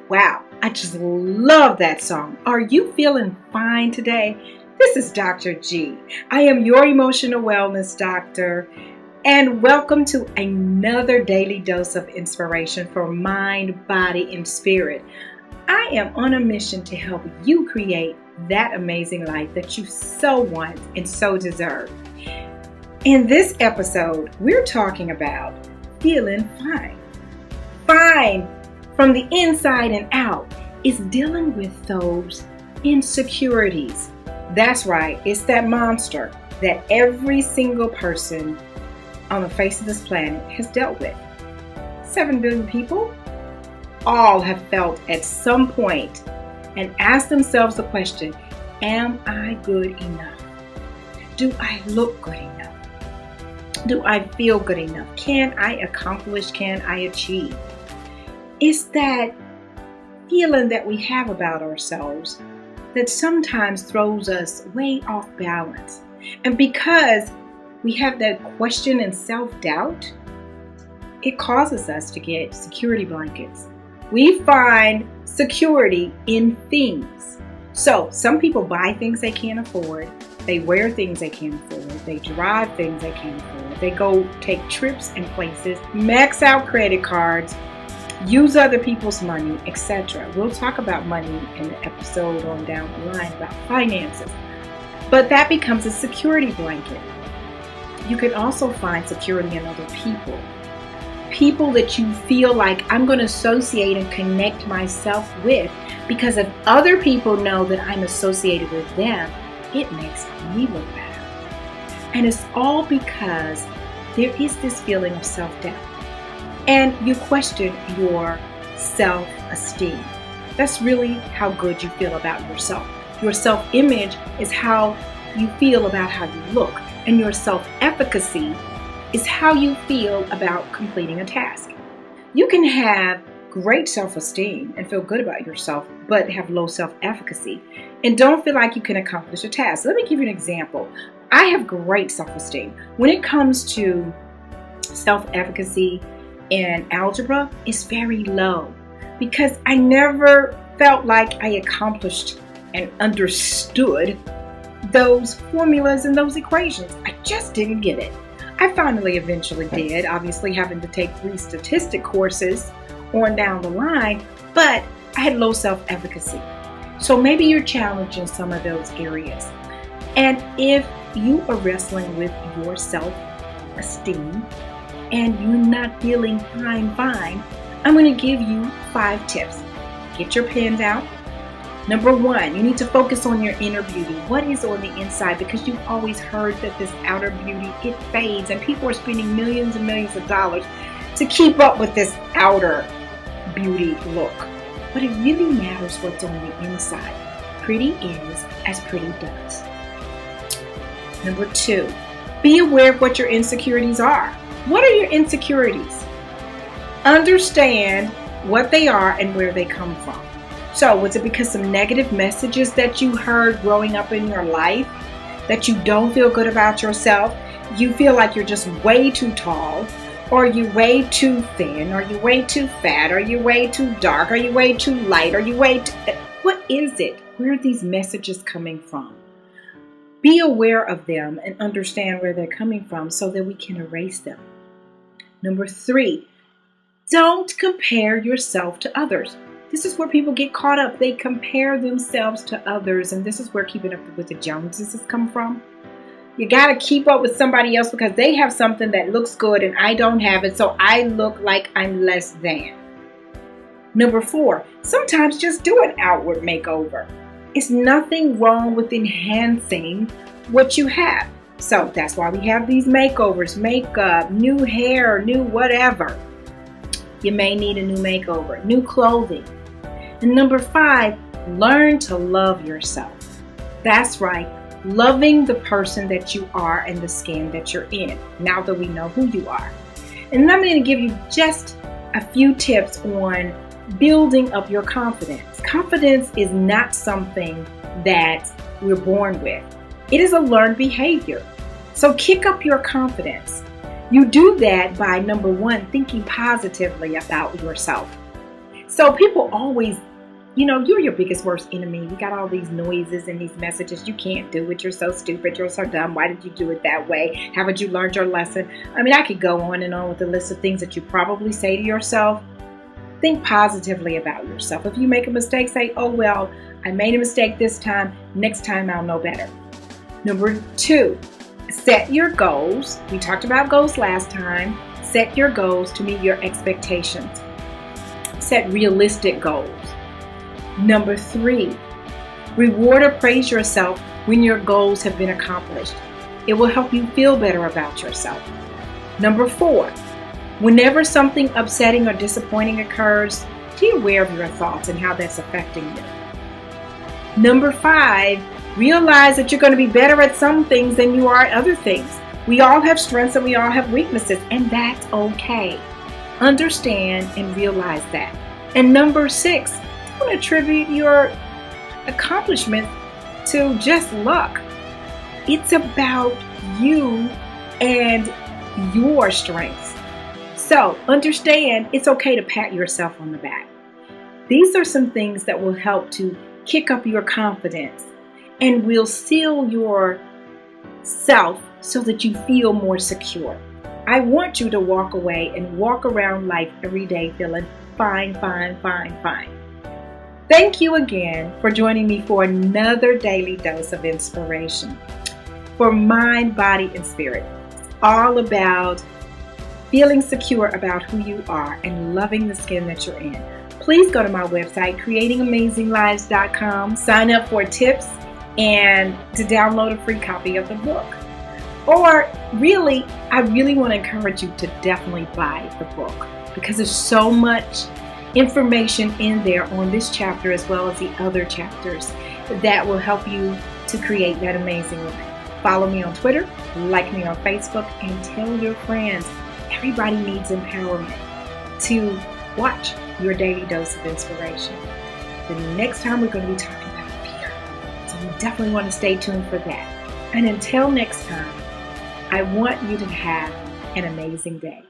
Wow, I just love that song. Are you feeling fine today? This is Dr. G. I am your emotional wellness doctor, and welcome to another daily dose of inspiration for mind, body, and spirit. I am on a mission to help you create that amazing life that you so want and so deserve. In this episode, we're talking about feeling fine. Fine from the inside and out is dealing with those insecurities. That's right, it's that monster that every single person on the face of this planet has dealt with. 7 billion people all have felt at some point and asked themselves the question, am I good enough? Do I look good enough? Do I feel good enough? Can I accomplish? Can I achieve? It's that feeling that we have about ourselves that sometimes throws us way off balance. And because we have that question and self-doubt, it causes us to get security blankets. We find security in things. So some people buy things they can't afford. They wear things they can't afford. They drive things they can't afford. They go take trips and places, max out credit cards, use other people's money, etc. We'll talk about money in the episode on down the line about finances. But that becomes a security blanket. You can also find security in other people. People that you feel like I'm going to associate and connect myself with, because if other people know that I'm associated with them, it makes me look better. And it's all because there is this feeling of self-doubt. And you question your self-esteem. That's really how good you feel about yourself. Your self-image is how you feel about how you look. And your self-efficacy is how you feel about completing a task. You can have great self-esteem and feel good about yourself, but have low self-efficacy and don't feel like you can accomplish a task. Let me give you an example. I have great self-esteem. When it comes to self-efficacy in algebra, it's very low because I never felt like I accomplished and understood those formulas and those equations. I just didn't get it. I finally eventually did, obviously having to take 3 statistic courses on down the line, but I had low self-efficacy. So maybe you're challenged in some of those areas. And if you are wrestling with your self-esteem and you're not feeling fine, I'm going to give you 5 tips. Get your pens out. Number 1, you need to focus on your inner beauty. What is on the inside? Because you've always heard that this outer beauty, it fades, and people are spending millions and millions of dollars to keep up with this outer beauty look. But it really matters what's on the inside. Pretty is as pretty does. Number 2, be aware of what your insecurities are. What are your insecurities? Understand what they are and where they come from. So was it because some negative messages that you heard growing up in your life that you don't feel good about yourself? You feel like you're just way too tall, or you're way too thin, or you're way too fat, or you're way too dark, or you're way too light, or you're way too... What is it? Where are these messages coming from? Be aware of them and understand where they're coming from so that we can erase them. Number 3, don't compare yourself to others. This is where people get caught up. They compare themselves to others, and this is where keeping up with the Joneses has come from. You got to keep up with somebody else because they have something that looks good and I don't have it, so I look like I'm less than. Number 4, sometimes just do an outward makeover. It's nothing wrong with enhancing what you have. So that's why we have these makeovers, makeup, new hair, new whatever. You may need a new makeover, new clothing. And number 5, learn to love yourself. That's right, loving the person that you are and the skin that you're in, now that we know who you are. And I'm going to give you just a few tips on building up your confidence. Confidence is not something that we're born with. It is a learned behavior. So kick up your confidence. You do that by, number 1, thinking positively about yourself. So people always, you're your biggest worst enemy. You got all these noises and these messages. You can't do it. You're so stupid. You're so dumb. Why did you do it that way? Haven't you learned your lesson? I mean, I could go on and on with the list of things that you probably say to yourself. Think positively about yourself. If you make a mistake, say, oh, well, I made a mistake this time. Next time I'll know better. Number 2, set your goals. We talked about goals last time. Set your goals to meet your expectations. Set realistic goals. Number 3, reward or praise yourself when your goals have been accomplished. It will help you feel better about yourself. Number 4, whenever something upsetting or disappointing occurs, be aware of your thoughts and how that's affecting you. Number 5, realize that you're going to be better at some things than you are at other things. We all have strengths and we all have weaknesses, and that's okay. Understand and realize that. And number 6, don't attribute your accomplishment to just luck. It's about you and your strengths. So understand it's okay to pat yourself on the back. These are some things that will help to kick up your confidence and will seal your self so that you feel more secure. I want you to walk away and walk around life every day feeling fine, fine, fine, fine. Thank you again for joining me for another daily dose of inspiration for mind, body, and spirit. It's all about feeling secure about who you are and loving the skin that you're in. Please go to my website, creatingamazing.lives.com, sign up for tips and to download a free copy of the book. Or I really want to encourage you to definitely buy the book because there's so much information in there on this chapter as well as the other chapters that will help you to create that amazing life. Follow me on Twitter, like me on Facebook, and tell your friends. Everybody needs empowerment to watch your daily dose of inspiration. The next time we're going to be talking about fear. So you definitely want to stay tuned for that. And until next time, I want you to have an amazing day.